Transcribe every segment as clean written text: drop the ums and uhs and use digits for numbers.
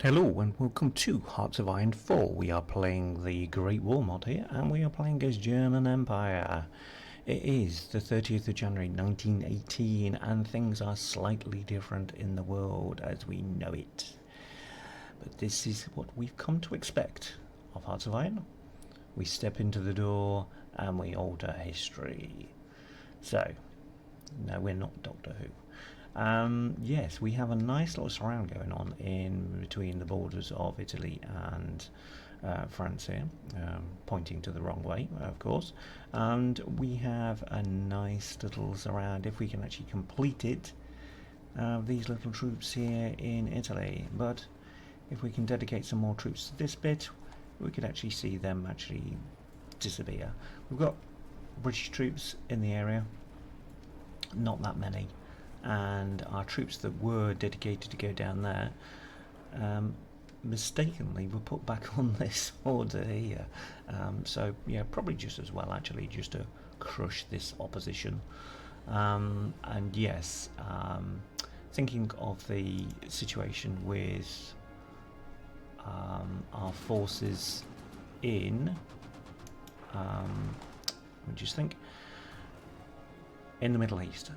Hello and welcome to Hearts of Iron 4. We are playing the Great War mod here, and we are playing as German Empire. It is the 30th of January 1918, and things are slightly different in the world as we know it. But this is what we've come to expect of Hearts of Iron. We step into the door and we alter history. So, no, we're not Doctor Who. Yes, we have a nice little surround going on in between the borders of Italy and France here, pointing to the wrong way, of course. And we have a nice little surround, if we can actually complete it, these little troops here in Italy. But if we can dedicate some more troops to this bit, we could actually see them actually disappear. We've got British troops in the area, not that many. And our troops that were dedicated to go down there mistakenly were put back on this order here. So yeah, probably just as well actually, just to crush this opposition. And yes, thinking of the situation with our forces in let me just think, in the Middle East.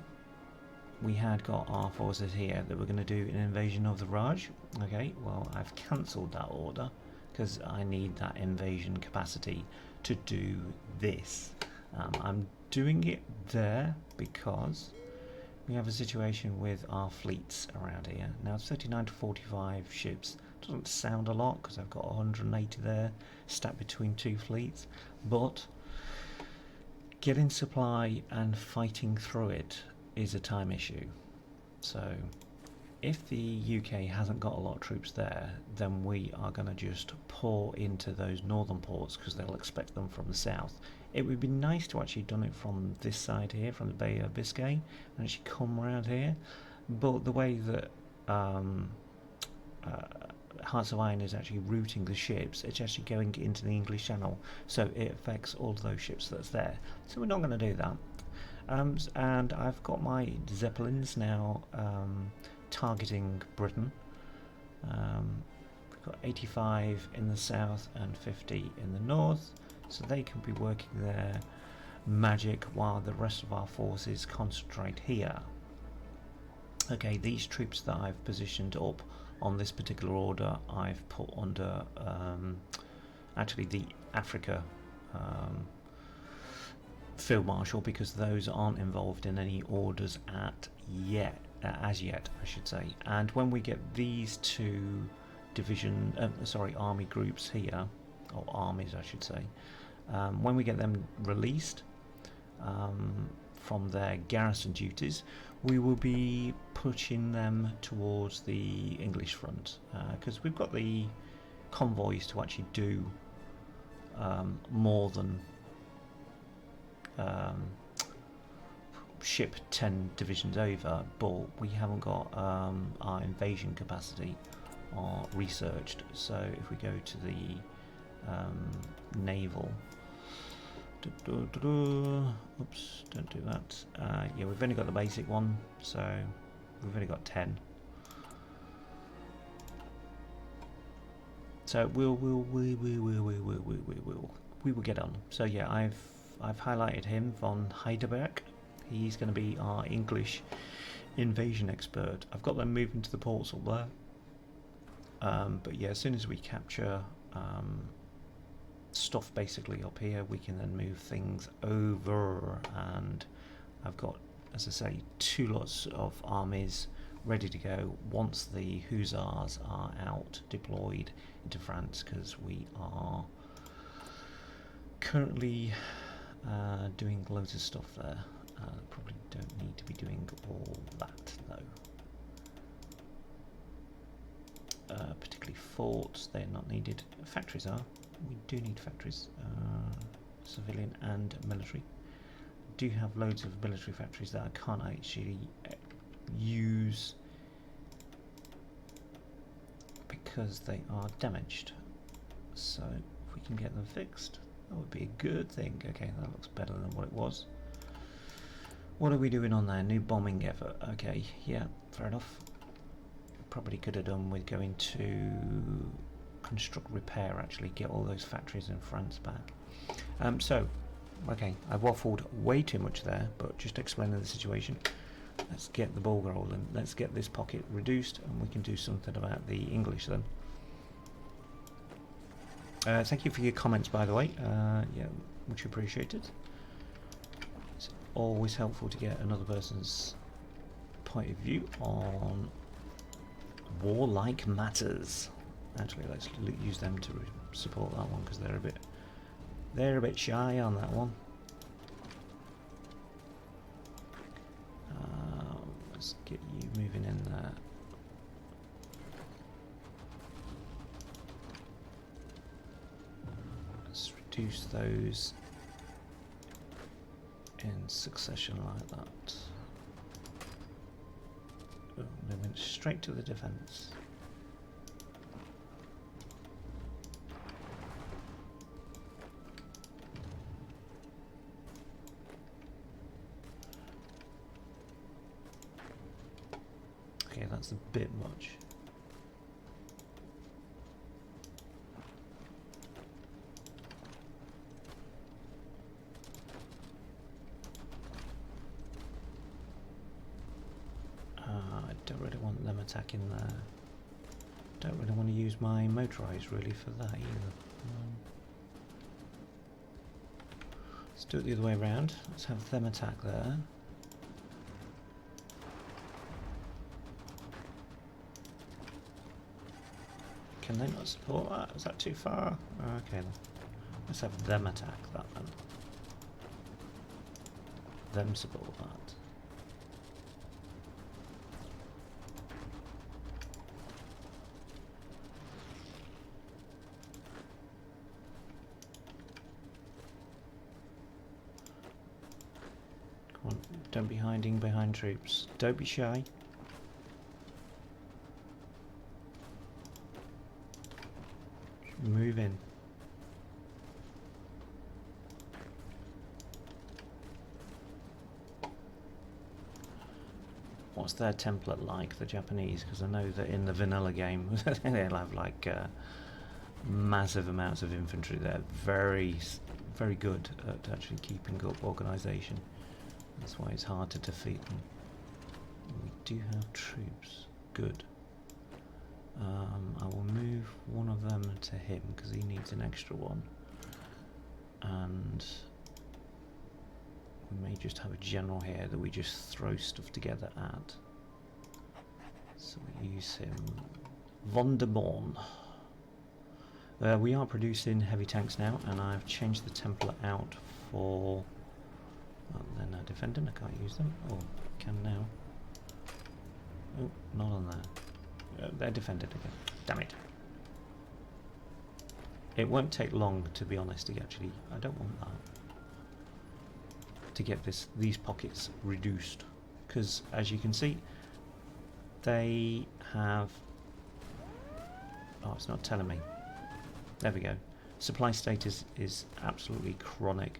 We had got our forces here that were going to do an invasion of the Raj. Okay, well, I've cancelled that order because I need that invasion capacity to do this. I'm doing it there because we have a situation with our fleets around here. Now, 39 to 45 ships doesn't sound a lot because I've got 180 there stacked between two fleets, but getting supply and fighting through it is a time issue. So if the UK hasn't got a lot of troops there, then we are going to just pour into those northern ports because they'll expect them from the south. It would be nice to actually done it from this side here, from the Bay of Biscay, and actually come around here, but the way that Hearts of Iron is actually routing the ships, it's actually going into the English Channel, so it affects all of those ships that's there. So we're not going to do that. And I've got my Zeppelins now targeting Britain. We've got 85 in the south and 50 in the north, so they can be working their magic while the rest of our forces concentrate here. Okay, these troops that I've positioned up on this particular order I've put under actually the Africa Field Marshal, because those aren't involved in any orders as yet, I should say. And when we get these two army groups here, or armies I should say, when we get them released from their garrison duties, we will be pushing them towards the English front, because we've got the convoys to actually do more than ship 10 divisions over, but we haven't got our invasion capacity researched. So if we go to the naval, oops, don't do that. Yeah, we've only got the basic one, so we've only got 10. So we will get on. So yeah, I've highlighted him, von Heidelberg. He's going to be our English invasion expert. I've got them moving to the ports up there. But yeah, as soon as we capture stuff basically up here, we can then move things over. And I've got, as I say, 2 lots of armies ready to go once the hussars are out deployed into France, because we are currently doing loads of stuff there. Probably don't need to be doing all that though. Particularly forts, they're not needed. Factories are. We do need factories, civilian and military. Do have loads of military factories that I can't actually use because they are damaged. So if we can get them fixed, that would be a good thing. Okay, that looks better than what it was. What are we doing on there? New bombing effort. Okay, yeah, fair enough. probably could have done with going to construct repair, actually get all those factories in France back. So, okay, I waffled way too much there, but just explaining the situation. Let's get the ball rolling. Let's get this pocket reduced, and we can do something about the English then. Thank you for your comments, by the way. Yeah, much appreciated. It's always helpful to get another person's point of view on warlike matters. Actually, let's use them to support that one, because they're a bit shy on that one. Let's get you moving in there. Let's reduce those in succession like that. Oh, they went straight to the defense. Okay, that's a bit much. I don't really want them attacking there. Don't really want to use my motorized really for that either. Let's do it the other way around. Let's have them attack there. Can they not support that? Is that too far? Okay then. Let's have them attack that then. Them support that. Come on, don't be hiding behind troops. Don't be shy. Move in. What's their template like, the Japanese? Because I know that in the vanilla game they'll have like massive amounts of infantry. They're very good at actually keeping up organisation. That's why it's hard to defeat them. We do have troops. Good. I will move one of them to him because he needs an extra one, and we may just have a general here that we just throw stuff together at. So we use him. Von der Born. We are producing heavy tanks now, and I've changed the template out for. Well, they're now defending. I can't use them. Oh, can now. Oh, not on there. They're defended again. Damn it. It won't take long, to be honest, to actually... I don't want that. To get these pockets reduced. Because, as you can see, they have... Oh, it's not telling me. There we go. Supply status is absolutely chronic.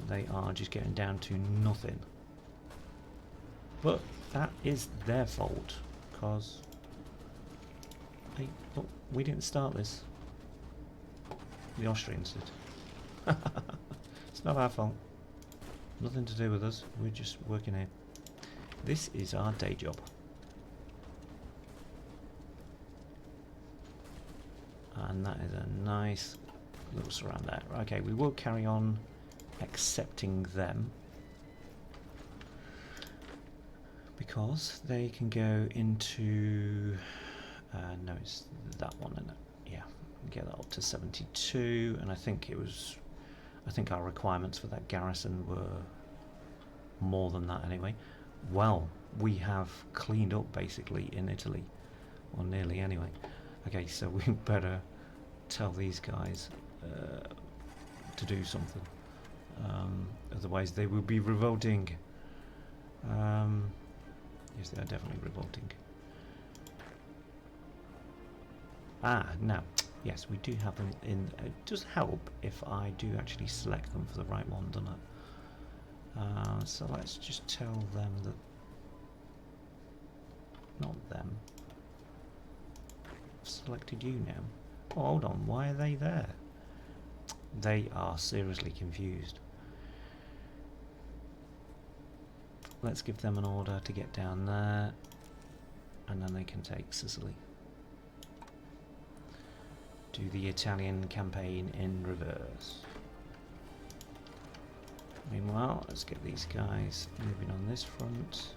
They are just getting down to nothing. But that is their fault. Because we didn't start this. The Austrians did. It's not our fault. Nothing to do with us. We're just working here. This is our day job. And that is a nice little surround there. Okay, we will carry on accepting them. Because they can go into... no, it's that one, isn't it? Yeah, get that up to 72, and I think our requirements for that garrison were more than that anyway. Well, we have cleaned up basically in Italy, or nearly anyway. Okay, so we better tell these guys to do something. Otherwise they will be revolting. Yes, they are definitely revolting. Now, yes, we do have them in. It does help if I do actually select them for the right one, doesn't it? So let's just tell them that. Not them. selected you now. Oh, hold on, why are they there? They are seriously confused. Let's give them an order to get down there, and then they can take Sicily. Do the Italian campaign in reverse. Meanwhile, let's get these guys moving on this front.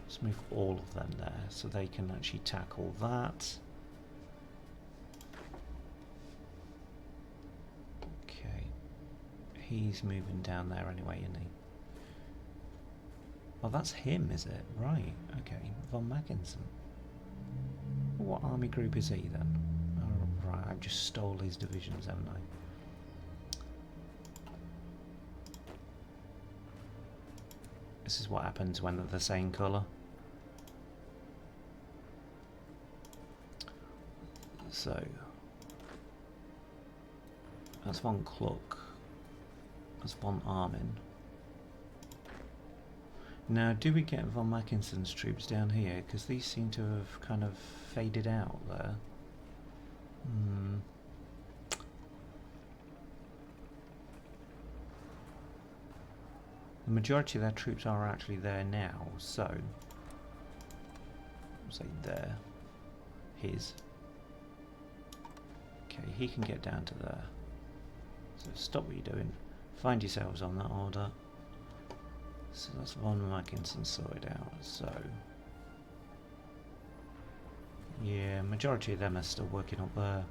Let's move all of them there so they can actually tackle that. Okay. He's moving down there anyway, isn't he? Oh, that's him, is it? Right, okay. Von Mackensen. What army group is he then? Oh, right, I've just stole his divisions, haven't I? This is what happens when they're the same colour. So, that's von Kluck. That's von Armin. Now, do we get von Mackensen's troops down here? Because these seem to have kind of faded out there. The majority of their troops are actually there now, so... I'll say there. His. Okay, he can get down to there. So stop what you're doing. Find yourselves on that order. So that's von Mackensen sorted out, so... Yeah, majority of them are still working up there.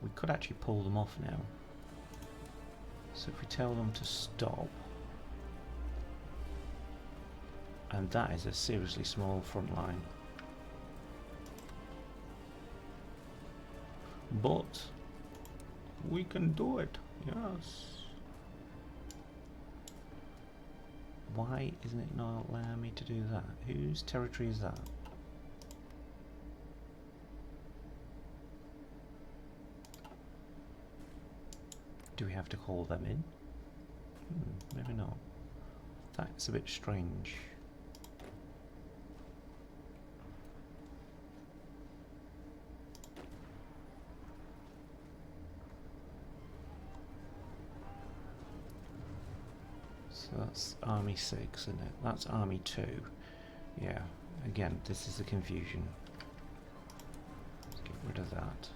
We could actually pull them off now. So if we tell them to stop... And that is a seriously small front line. But... we can do it, yes. Why isn't it not allowing me to do that? Whose territory is that? Do we have to call them in? Maybe not. That's a bit strange. So that's Army 6, isn't it? That's Army 2. Yeah, again, this is the confusion. Let's get rid of that.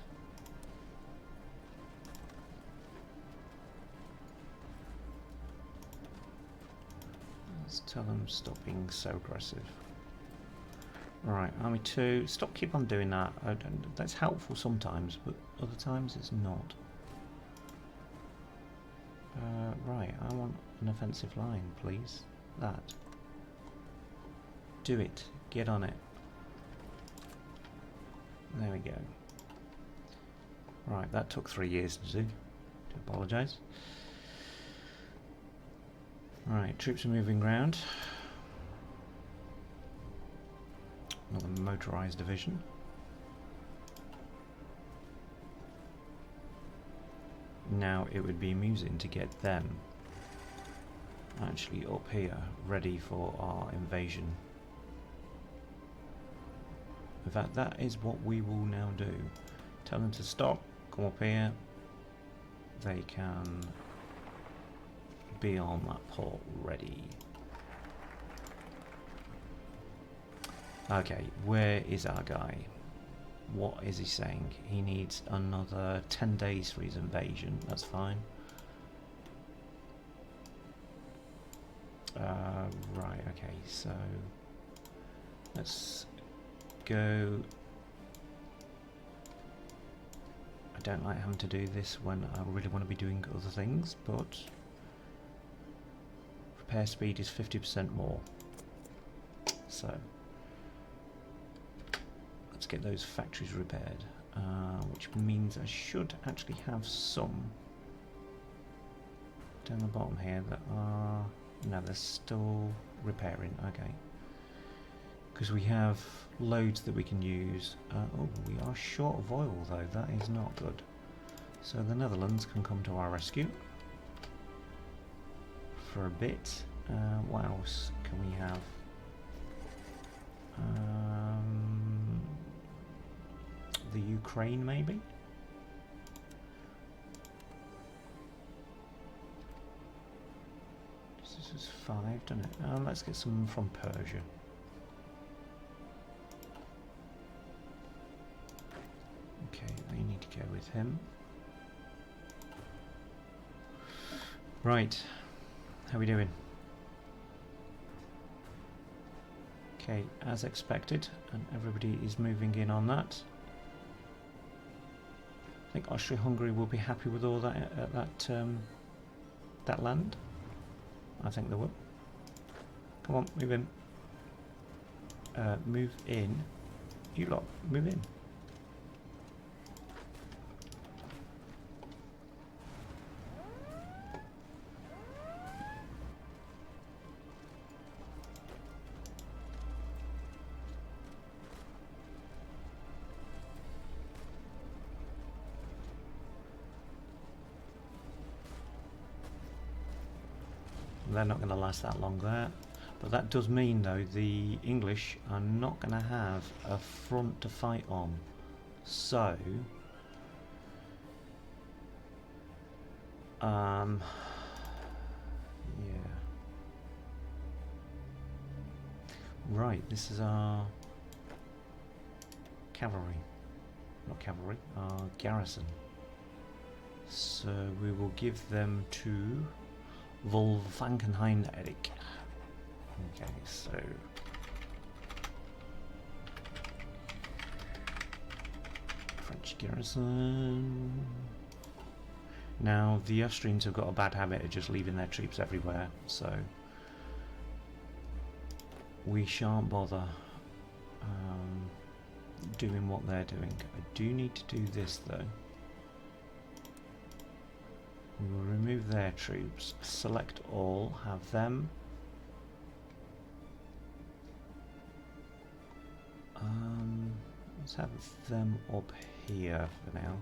Let's tell them stop being so aggressive. Right, Army 2, keep on doing that. That's helpful sometimes, but other times it's not. Right, I want an offensive line, please. That. Do it. Get on it. There we go. Right, that took 3 years to do. Do apologise. Right, troops are moving round. Another motorised division. Now it would be amusing to get them actually up here, ready for our invasion. In fact, that is what we will now do. Tell them to stop, come up here. They can be on that port ready. Okay, where is our guy? What is he saying? He needs another 10 days for his invasion. That's fine. Right, okay, so let's go. I don't like having to do this when I really want to be doing other things, but repair speed is 50% more. So let's get those factories repaired, which means I should actually have some down the bottom here that are... No, they're still repairing, okay. Because we have loads that we can use. Oh, we are short of oil though, that is not good. So the Netherlands can come to our rescue. for a bit. What else can we have? The Ukraine, maybe? This is 5, doesn't it? Let's get some from Persia. Okay, they need to go with him. Right, how are we doing? Okay, as expected, and everybody is moving in on that. I think Austria-Hungary will be happy with all that that land. I think they will. Come on, move in. Move in. You lot, move in. They're not going to last that long there, but that does mean though the English are not going to have a front to fight on, so yeah, right, this is our cavalry, not cavalry, our garrison, so we will give them to Wolfgankenheim Eric. Okay, so French garrison. Now the Austrians have got a bad habit of just leaving their troops everywhere, so we shan't bother doing what they're doing. I do need to do this though. We will remove their troops, select all, have them. Let's have them up here for now.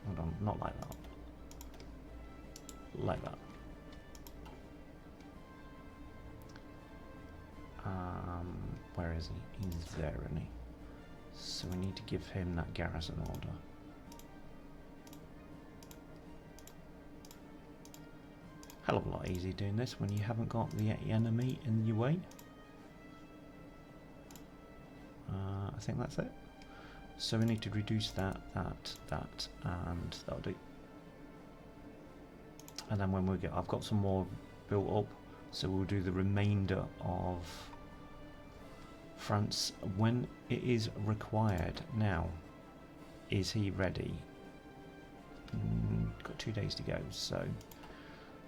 Hold on, not like that. Like that. Where is he? He's there, isn't he? So we need to give him that garrison order. Hell of a lot easier doing this when you haven't got the enemy in your way. I think that's it. So we need to reduce that, and that'll do. And then when we get, I've got some more built up, so we'll do the remainder of France when it is required. Now, is he ready? Got 2 days to go, so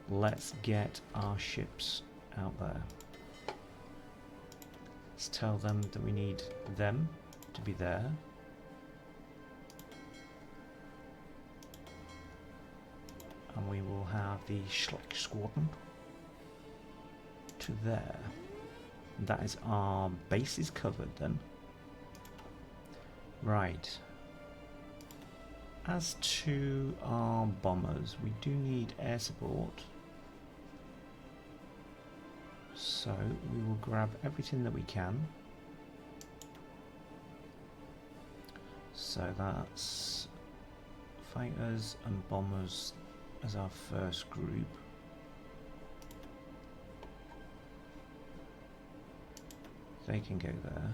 let's get our ships out there. Let's tell them that we need them to be there. And we will have the Schleck Squadron to there. That is our bases covered then. Right. As to our bombers, we do need air support. So we will grab everything that we can. So that's fighters and bombers as our first group. They can go there.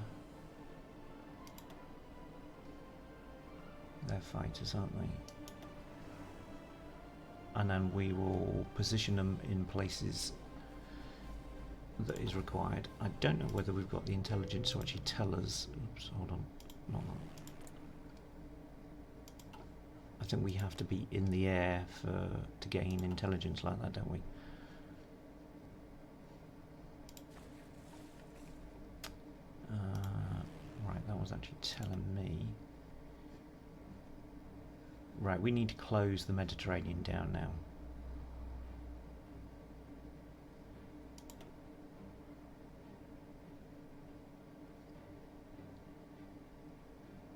They're fighters, aren't they? And then we will position them in places that is required. I don't know whether we've got the intelligence to actually tell us. Oops, hold on. Not that. I think we have to be in the air to gain intelligence like that, don't we? Right, that was actually telling me. Right, we need to close the Mediterranean down now.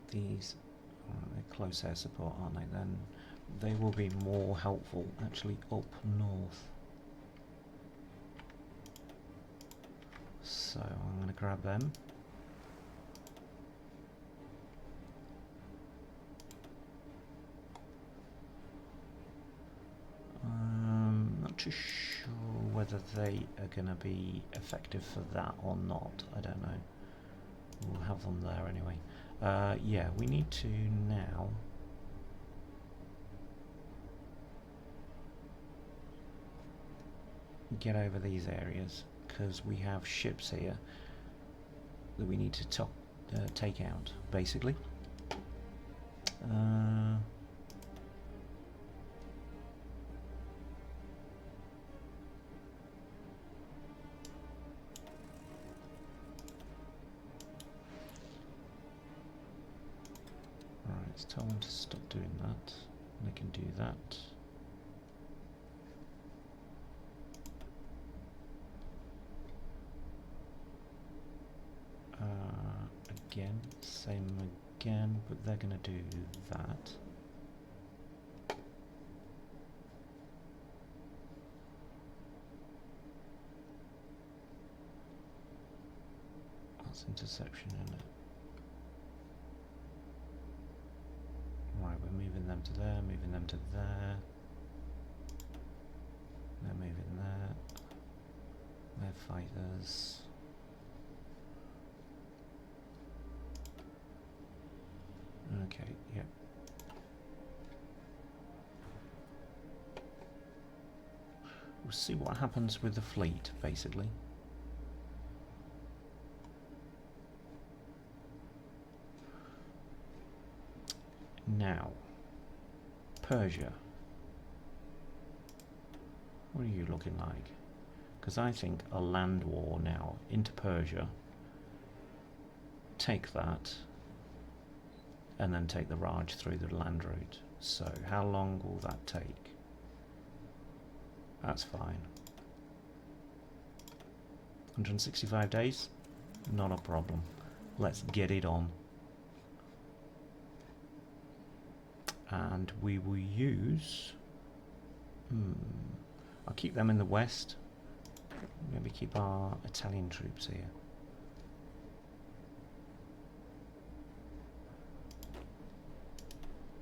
These they're close air support, aren't they? Then they will be more helpful actually up north. So I'm going to grab them. Not too sure whether they are going to be effective for that or not. I don't know. We'll have them there anyway. Yeah, we need to now get over these areas because we have ships here that we need to take out, basically. Let's tell them to stop doing that. They can do that. Again, same again, but they're going to do that. That's interception, isn't it? Right, we're moving them to there, moving them to there. They're moving there. They're fighters. Okay, yeah. We'll see what happens with the fleet, basically. Now, Persia. What are you looking like? Because I think a land war now into Persia, take that, and then take the Raj through the land route. So how long will that take? That's fine. 165 days? Not a problem. Let's get it on. And we will use... I'll keep them in the west. Maybe keep our Italian troops here.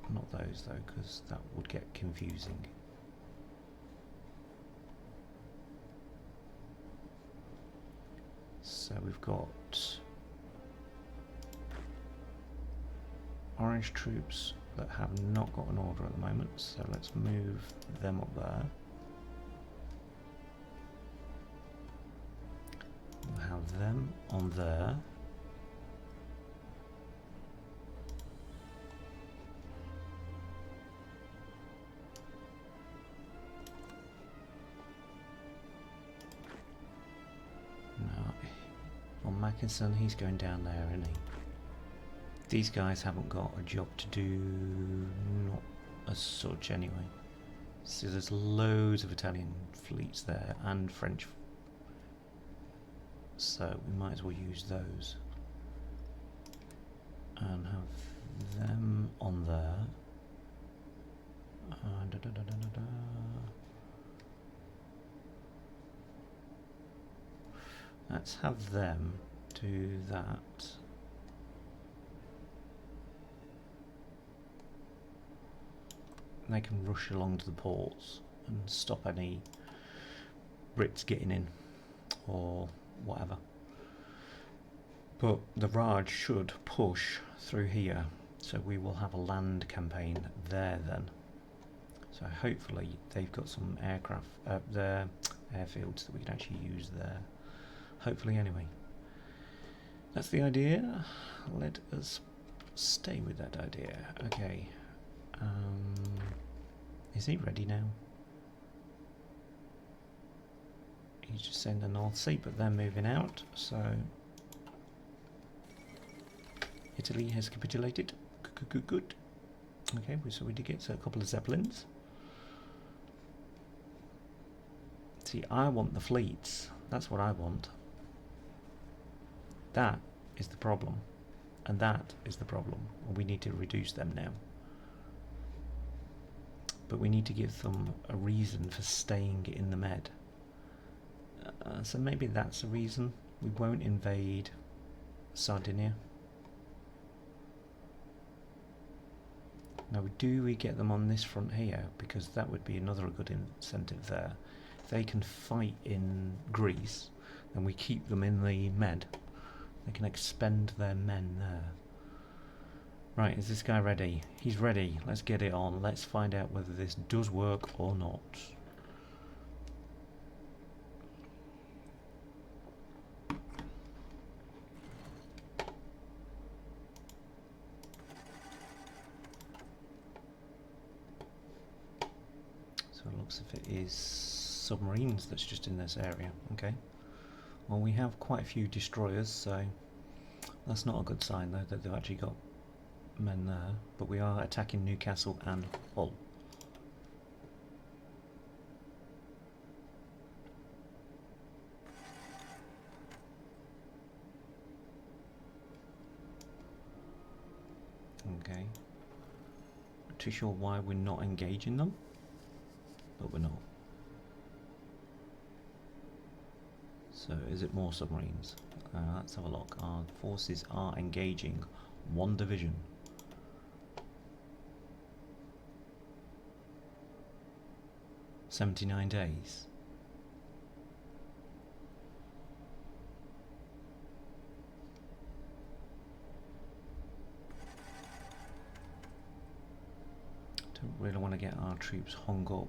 Not those though, because that would get confusing. So we've got orange troops that have not got an order at the moment, so let's move them up there. We'll have them on there. Mackinson, he's going down there, isn't he? These guys haven't got a job to do, not as such anyway. So there's loads of Italian fleets there and French, so we might as well use those and have them on there. Let's have them do that. They can rush along to the ports and stop any Brits getting in or whatever. But the Raj should push through here, so we will have a land campaign there then. So hopefully they've got some aircraft, their airfields that we can actually use there. Hopefully anyway. That's the idea. Let us stay with that idea. Okay. Is he ready now? He's just saying the North Sea, but they're moving out, so Italy has capitulated. Good. Okay, so we did get a couple of Zeppelins. See, I want the fleets. That's what I want. That is the problem. And that is the problem. We need to reduce them now. But we need to give them a reason for staying in the Med. So maybe that's a reason. We won't invade Sardinia. Now do we get them on this front here, because that would be another good incentive there. If they can fight in Greece, then we keep them in the Med. They can expend their men there. Right, is this guy ready? He's ready. Let's get it on. Let's find out whether this does work or not. So it looks as if it is submarines that's just in this area. Okay. Well, we have quite a few destroyers, so that's not a good sign though that they've actually got men there. But we are attacking Newcastle and Hull. Okay. Not too sure why we're not engaging them, but we're not. So is it more submarines? Let's have a look. Our forces are engaging one division. "79 days. Don't really want to get our troops hung up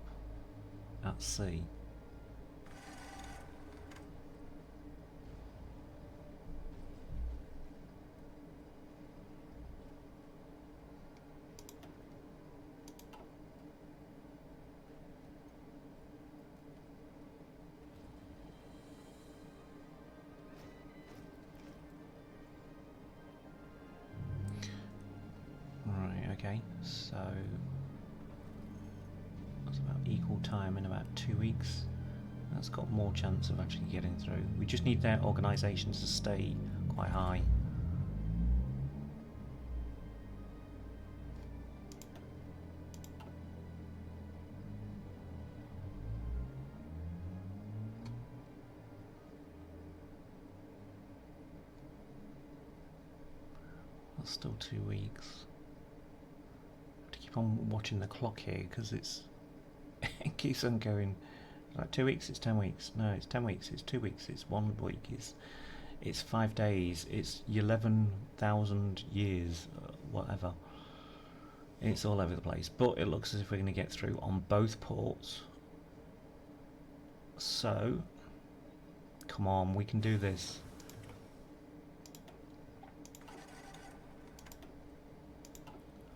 at sea. Okay, so that's about equal time in about 2 weeks. That's got more chance of actually getting through. We just need their organisations to stay quite high. That's still 2 weeks. I'm watching the clock here because it keeps on going. Like 2 weeks, it's 10 weeks. No, it's 10 weeks, it's 2 weeks, it's 1 week, it's 5 days, it's 11,000 years, whatever. It's all over the place, but it looks as if we're going to get through on both ports. So, come on, we can do this.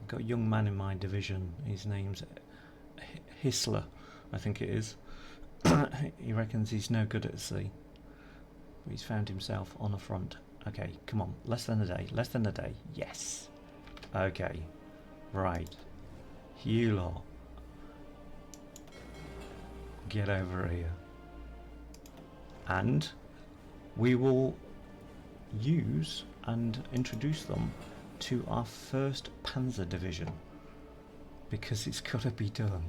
Got a young man in my division. His name's Hissler, I think it is. He reckons he's no good at sea. He's found himself on a front. Okay, come on. Less than a day. Less than a day. Yes. Okay. Right. You lot. Get over here. And we will use and introduce them to our 1st Panzer Division, because it's got to be done.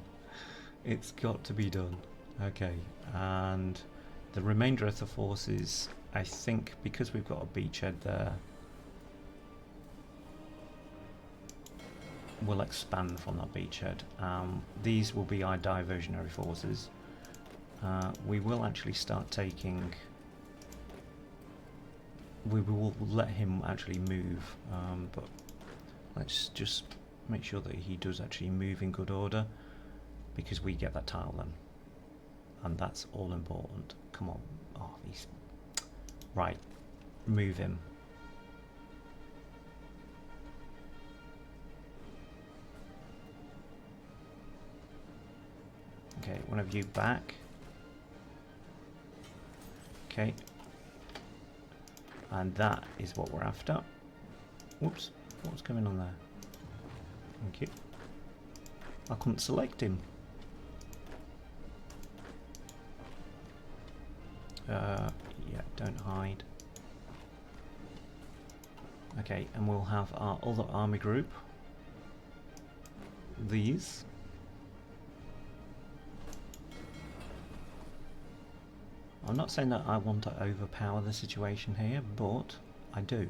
It's got to be done. Okay, and the remainder of the forces, I think, because we've got a beachhead there, will expand from that beachhead. These will be our diversionary forces. We will actually start taking... We will let him actually move, but let's just make sure that he does actually move in good order, because we get that tile then, and that's all important. Come on. Oh, he's... Right, move him. Okay, one of you back. Okay. And that is what we're after. Whoops, what's going on there? Thank you. I couldn't select him. Yeah, don't hide. Okay, and we'll have our other army group. These. I'm not saying that I want to overpower the situation here, but I do.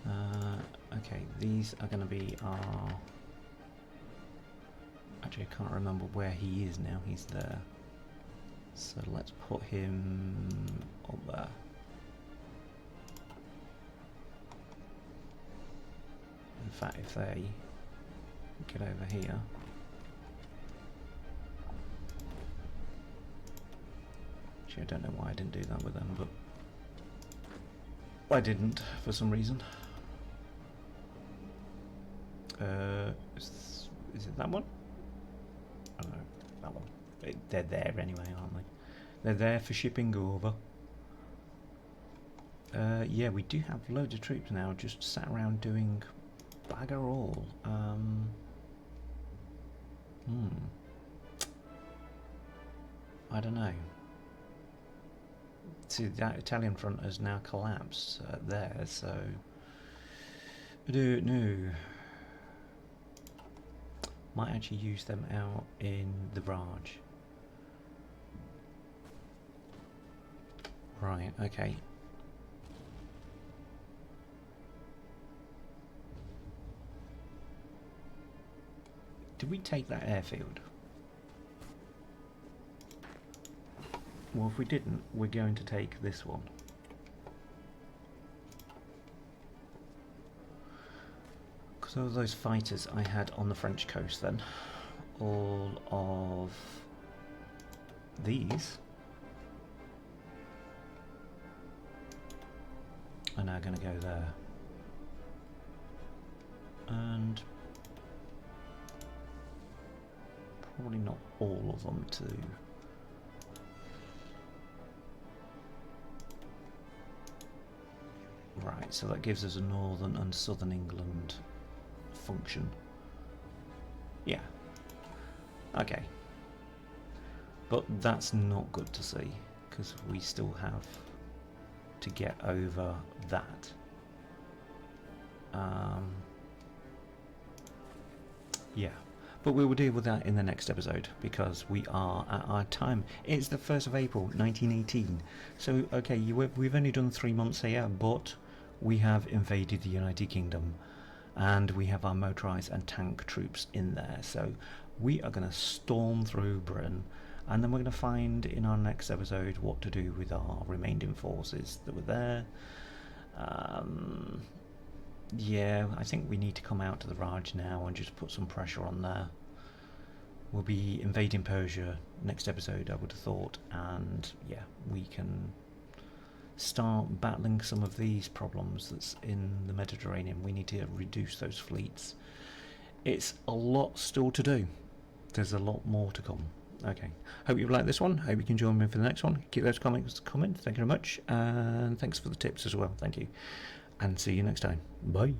Okay, these are going to be our... Actually, I can't remember where he is now. He's there. So let's put him up there. In fact, if they get over here... Actually, I don't know why I didn't do that with them, but... I didn't, for some reason. Is it that one? I don't know, that one. They're there anyway, aren't they? They're there for shipping over. Yeah, we do have loads of troops now, just sat around doing bugger all. I don't know. See, that Italian front has now collapsed there, so I don't know. Might actually use them out in the barrage. Right, okay. Did we take that airfield? Well, if we didn't, we're going to take this one. Because all those fighters I had on the French coast then, all of these are now going to go there. And probably not all of them to... Right, so that gives us a northern and southern England function. Yeah. Okay. But that's not good to see, because we still have to get over that. Yeah. But we will deal with that in the next episode, because we are at our time. It's the 1st of April 1918. So, okay, we've only done 3 months here, but we have invaded the United Kingdom. And we have our motorised and tank troops in there. So we are going to storm through Britain. And then we're going to find in our next episode what to do with our remaining forces that were there. Yeah, I think we need to come out to the Raj now and just put some pressure on there. We'll be invading Persia next episode, I would have thought, and yeah, we can start battling some of these problems that's in the Mediterranean. We need to reduce those fleets. It's a lot still to do. There's a lot more to come. Okay, hope you've liked this one. Hope you can join me for the next one. Keep those comments coming. Thank you very much, and thanks for the tips as well. Thank you. And see you next time. Bye.